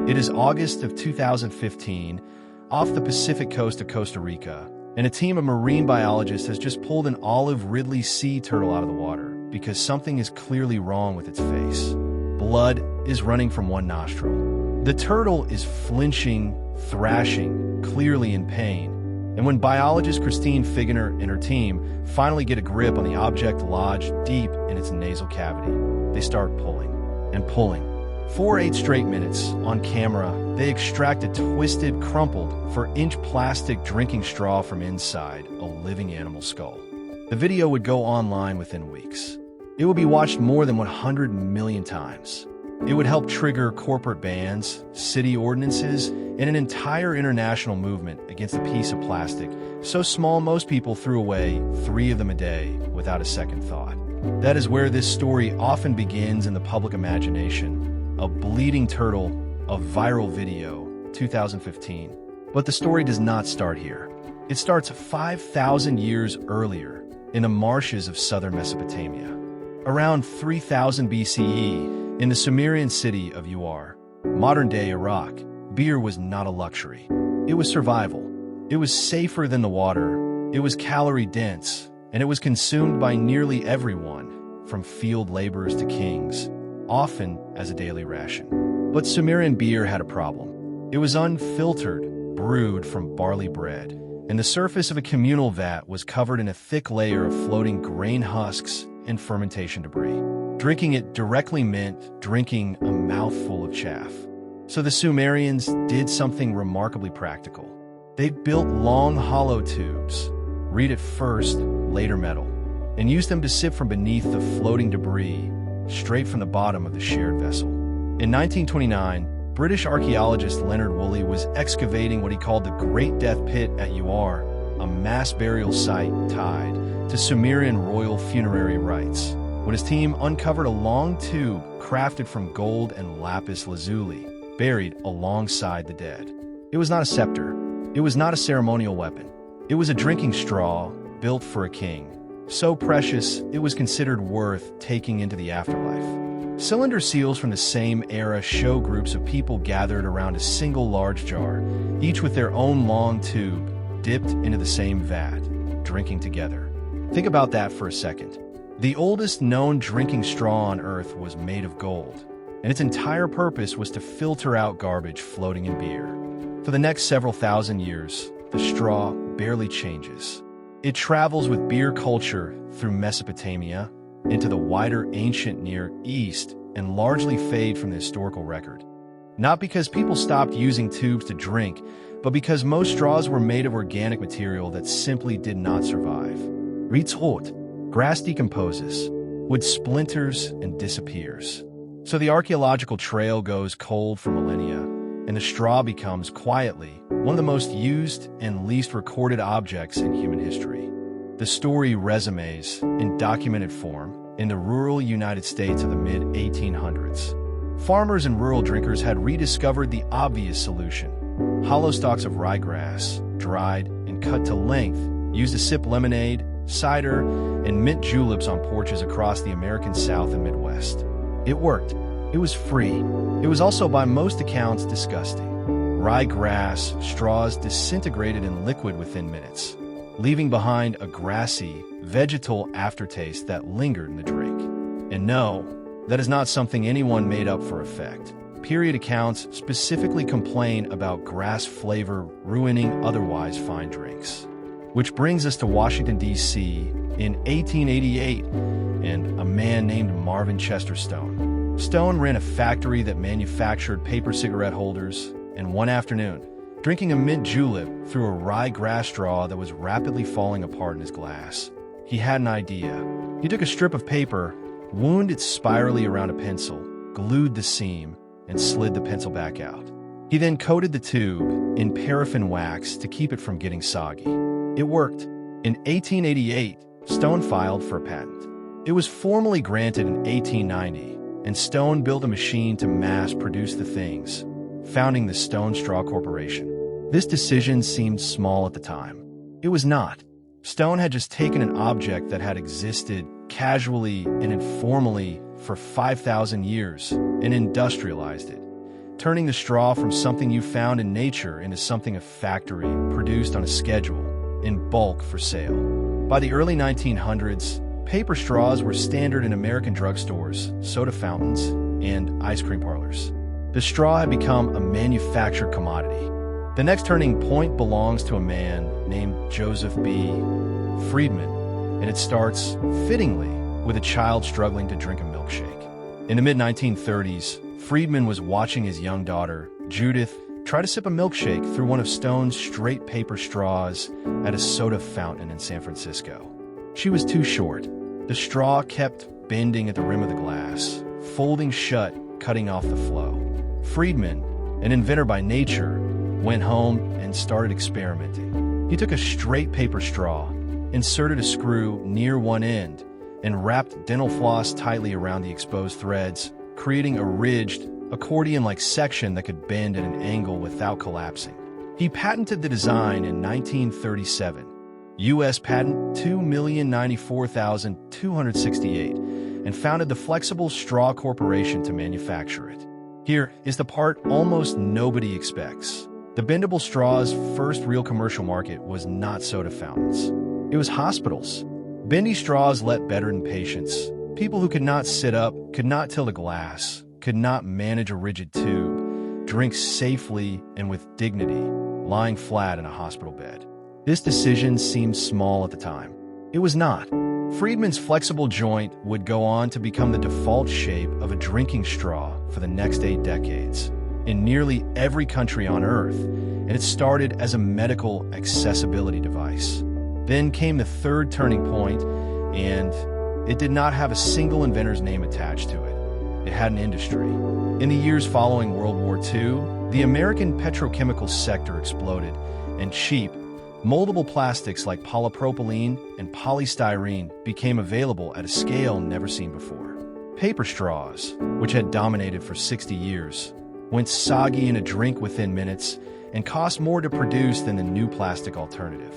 It is August of 2015, off the Pacific coast of Costa Rica, and a team of marine biologists has just pulled an olive Ridley sea turtle out of the water because something is clearly wrong with its face. Blood is running from one nostril. The turtle is flinching, thrashing, clearly in pain. And when biologist Christine Figener and her team finally get a grip on the object lodged deep in its nasal cavity, they start pulling and pulling. For 8 straight minutes, on camera, they extract a twisted, crumpled, 4-inch plastic drinking straw from inside a living animal skull. The video would go online within weeks. It would be watched more than 100 million times. It would help trigger corporate bans, city ordinances, and an entire international movement against a piece of plastic so small most people threw away 3 of them a day without a second thought. That is where this story often begins in the public imagination. A bleeding turtle, a viral video, 2015. But the story does not start here. It starts 5,000 years earlier in the marshes of southern Mesopotamia. Around 3000 BCE, in the Sumerian city of Ur, modern-day Iraq, beer was not a luxury. It was survival. It was safer than the water. It was calorie-dense, and it was consumed by nearly everyone, from field laborers to kings, often as a daily ration. But Sumerian beer had a problem. It was unfiltered, brewed from barley bread, and the surface of a communal vat was covered in a thick layer of floating grain husks and fermentation debris. Drinking it directly meant drinking a mouthful of chaff. So the Sumerians did something remarkably practical. They built long hollow tubes, reed at first, later metal, and used them to sip from beneath the floating debris straight from the bottom of the shared vessel. In 1929, British archaeologist Leonard Woolley was excavating what he called the Great Death Pit at Ur, a mass burial site tied to Sumerian royal funerary rites, when his team uncovered a long tube crafted from gold and lapis lazuli, buried alongside the dead. It was not a scepter. It was not a ceremonial weapon. It was a drinking straw built for a king, so precious it was considered worth taking into the afterlife. Cylinder seals from the same era show groups of people gathered around a single large jar, each with their own long tube, dipped into the same vat, drinking together. Think about that for a second. The oldest known drinking straw on Earth was made of gold, and its entire purpose was to filter out garbage floating in beer. For the next several thousand years, the straw barely changes. It travels with beer culture through Mesopotamia, into the wider ancient Near East, and largely fade from the historical record. Not because people stopped using tubes to drink, but because most straws were made of organic material that simply did not survive. Reeds rot, grass decomposes, wood splinters and disappears. So the archaeological trail goes cold for millennia, and the straw becomes, quietly, one of the most used and least recorded objects in human history. The story resumes, in documented form, in the rural United States of the mid-1800s. Farmers and rural drinkers had rediscovered the obvious solution. Hollow stalks of ryegrass, dried and cut to length, used to sip lemonade, cider, and mint juleps on porches across the American South and Midwest. It worked. It was free. It was also, by most accounts, disgusting. Ryegrass straws disintegrated in liquid within minutes, leaving behind a grassy, vegetal aftertaste that lingered in the drink. And no, that is not something anyone made up for effect. Period accounts specifically complain about grass flavor ruining otherwise fine drinks. Which brings us to Washington, D.C. in 1888 and a man named Marvin Stone. Stone ran a factory that manufactured paper cigarette holders, and one afternoon, drinking a mint julep through a ryegrass straw that was rapidly falling apart in his glass, he had an idea. He took a strip of paper, wound it spirally around a pencil, glued the seam, and slid the pencil back out. He then coated the tube in paraffin wax to keep it from getting soggy. It worked. In 1888, Stone filed for a patent. It was formally granted in 1890, and Stone built a machine to mass-produce the things, founding the Stone Straw Corporation. This decision seemed small at the time. It was not. Stone had just taken an object that had existed casually and informally for 5,000 years and industrialized it, turning the straw from something you found in nature into something a factory produced on a schedule, in bulk for sale. By the early 1900s, paper straws were standard in American drugstores, soda fountains, and ice cream parlors. The straw had become a manufactured commodity. The next turning point belongs to a man named Joseph B. Friedman, and it starts, fittingly, with a child struggling to drink a milkshake. In the mid-1930s, Friedman was watching his young daughter, Judith, try to sip a milkshake through one of Stone's straight paper straws at a soda fountain in San Francisco. She was too short. The straw kept bending at the rim of the glass, folding shut, cutting off the flow. Friedman, an inventor by nature, went home and started experimenting. He took a straight paper straw, inserted a screw near one end, and wrapped dental floss tightly around the exposed threads, creating a ridged, accordion-like section that could bend at an angle without collapsing. He patented the design in 1937, U.S. Patent 2,094,268, and founded the Flexible Straw Corporation to manufacture it. Here is the part almost nobody expects. The bendable straw's first real commercial market was not soda fountains. It was hospitals. Bendy straws let better than patients. People who could not sit up, could not tilt a glass, could not manage a rigid tube, drink safely and with dignity, lying flat in a hospital bed. This decision seemed small at the time. It was not. Friedman's flexible joint would go on to become the default shape of a drinking straw for the next 8 decades, in nearly every country on Earth, and it started as a medical accessibility device. Then came the third turning point, and it did not have a single inventor's name attached to it. It had an industry. In the years following World War II, the American petrochemical sector exploded, and cheap, moldable plastics like polypropylene and polystyrene became available at a scale never seen before. Paper straws, which had dominated for 60 years, went soggy in a drink within minutes and cost more to produce than the new plastic alternative.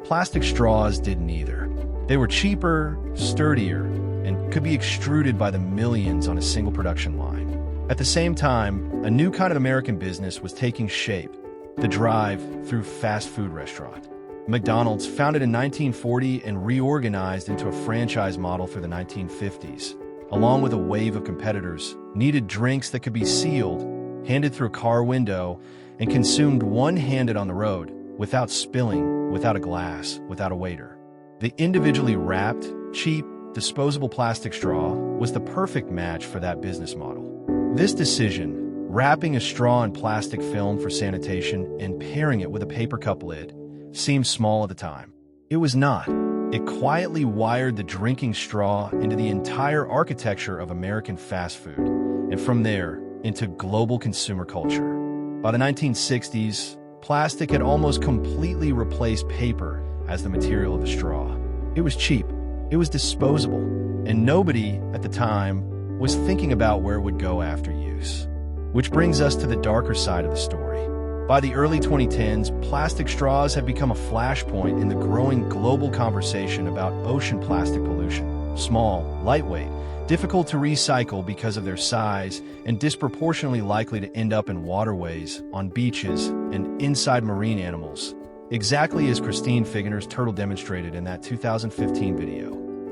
Plastic straws didn't either. They were cheaper, sturdier, and could be extruded by the millions on a single production line. At the same time, a new kind of American business was taking shape, the drive-through fast food restaurant. McDonald's, founded in 1940 and reorganized into a franchise model through the 1950s, along with a wave of competitors, needed drinks that could be sealed, handed through a car window, and consumed one-handed on the road, without spilling, without a glass, without a waiter. The individually wrapped, cheap, disposable plastic straw was the perfect match for that business model. This decision, wrapping a straw in plastic film for sanitation and pairing it with a paper cup lid, seemed small at the time. It was not. It quietly wired the drinking straw into the entire architecture of American fast food, and from there, into global consumer culture. By the 1960s, plastic had almost completely replaced paper as the material of the straw. It was cheap, it was disposable, and nobody, at the time, was thinking about where it would go after use. Which brings us to the darker side of the story. By the early 2010s, plastic straws have become a flashpoint in the growing global conversation about ocean plastic pollution. Small, lightweight, difficult to recycle because of their size, and disproportionately likely to end up in waterways, on beaches, and inside marine animals, exactly as Christine Figener's turtle demonstrated in that 2015 video.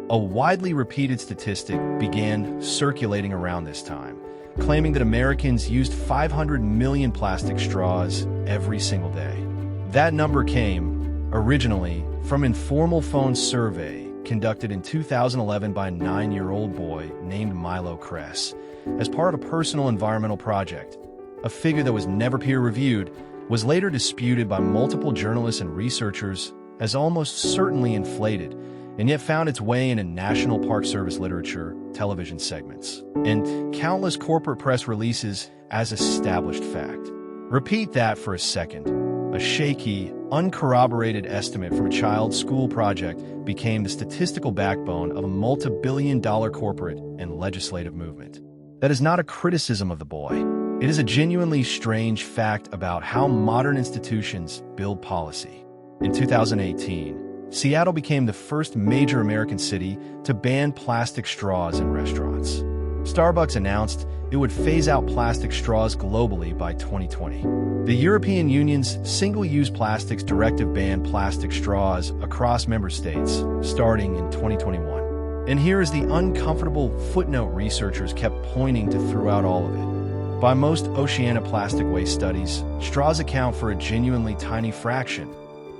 A widely repeated statistic began circulating around this time, claiming that Americans used 500 million plastic straws every single day. That number came, originally, from an informal phone survey conducted in 2011 by a 9-year-old boy named Milo Kress as part of a personal environmental project. A figure that was never peer-reviewed, was later disputed by multiple journalists and researchers as almost certainly inflated, and yet found its way into National Park Service literature, television segments, and countless corporate press releases as established fact. Repeat that for a second. A shaky, uncorroborated estimate from a child's school project became the statistical backbone of a multi-billion-dollar corporate and legislative movement. That is not a criticism of the boy. It is a genuinely strange fact about how modern institutions build policy. In 2018, Seattle became the first major American city to ban plastic straws in restaurants. Starbucks announced it would phase out plastic straws globally by 2020. The European Union's Single-Use Plastics Directive banned plastic straws across member states, starting in 2021. And here is the uncomfortable footnote researchers kept pointing to throughout all of it. By most oceanoplastic waste studies, straws account for a genuinely tiny fraction,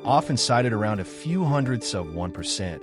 often cited around a few hundredths of 1%,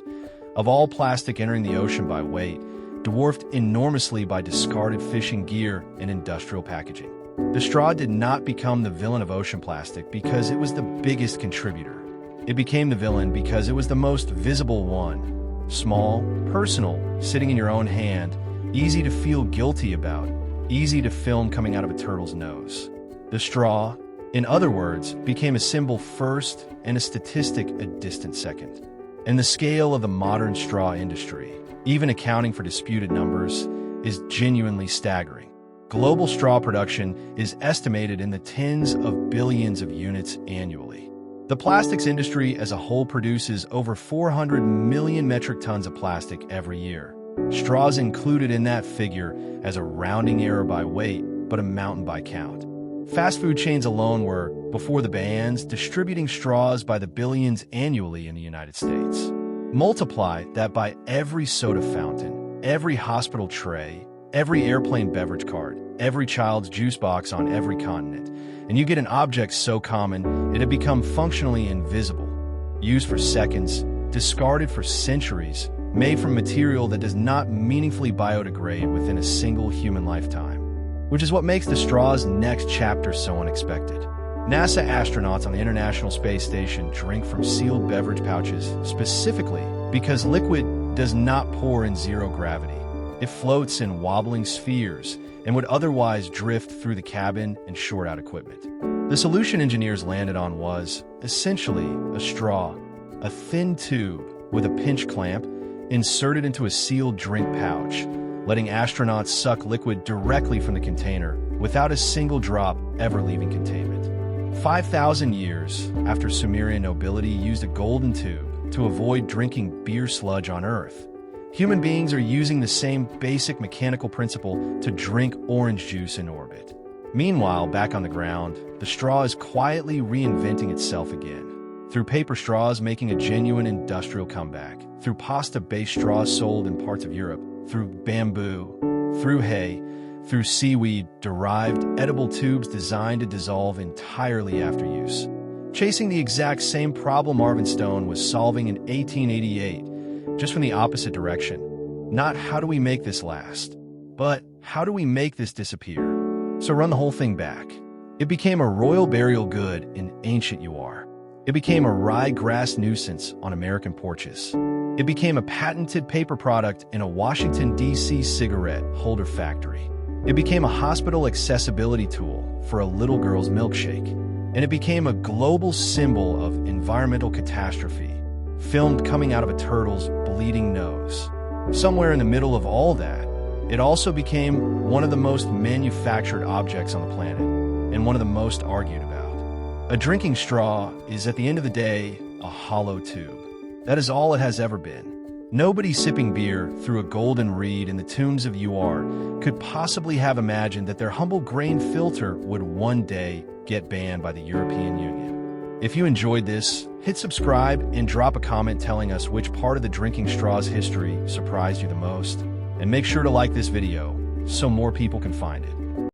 of all plastic entering the ocean by weight, dwarfed enormously by discarded fishing gear and industrial packaging. The straw did not become the villain of ocean plastic because it was the biggest contributor. It became the villain because it was the most visible one. Small, personal, sitting in your own hand, easy to feel guilty about, easy to film coming out of a turtle's nose. The straw, in other words, became a symbol first and a statistic a distant second. And the scale of the modern straw industry, even accounting for disputed numbers, is genuinely staggering. Global straw production is estimated in the tens of billions of units annually. The plastics industry as a whole produces over 400 million metric tons of plastic every year. Straws included in that figure as a rounding error by weight, but a mountain by count. Fast food chains alone were, before the bans, distributing straws by the billions annually in the United States. Multiply that by every soda fountain, every hospital tray, every airplane beverage cart, every child's juice box on every continent, and you get an object so common it had become functionally invisible, used for seconds, discarded for centuries, made from material that does not meaningfully biodegrade within a single human lifetime. Which is what makes the straw's next chapter so unexpected. NASA astronauts on the International Space Station drink from sealed beverage pouches specifically because liquid does not pour in zero gravity. It floats in wobbling spheres and would otherwise drift through the cabin and short out equipment. The solution engineers landed on was, essentially, a straw, a thin tube with a pinch clamp inserted into a sealed drink pouch, letting astronauts suck liquid directly from the container without a single drop ever leaving containment. 5,000 years after Sumerian nobility used a golden tube to avoid drinking beer sludge on Earth, human beings are using the same basic mechanical principle to drink orange juice in orbit. Meanwhile, back on the ground, the straw is quietly reinventing itself again. Through paper straws making a genuine industrial comeback, through pasta-based straws sold in parts of Europe, through bamboo, through hay, through seaweed-derived edible tubes designed to dissolve entirely after use. Chasing the exact same problem Marvin Stone was solving in 1888, just from the opposite direction. Not how do we make this last, but how do we make this disappear? So run the whole thing back. It became a royal burial good in ancient UR. It became a ryegrass nuisance on American porches. It became a patented paper product in a Washington D.C. cigarette holder factory. It became a hospital accessibility tool for a little girl's milkshake. And it became a global symbol of environmental catastrophe, filmed coming out of a turtle's bleeding nose. Somewhere in the middle of all that, it also became one of the most manufactured objects on the planet, and one of the most argued about. A drinking straw is, at the end of the day, a hollow tube. That is all it has ever been. Nobody sipping beer through a golden reed in the tombs of UR could possibly have imagined that their humble grain filter would one day get banned by the European Union. If you enjoyed this, hit subscribe and drop a comment telling us which part of the drinking straw's history surprised you the most. And make sure to like this video so more people can find it.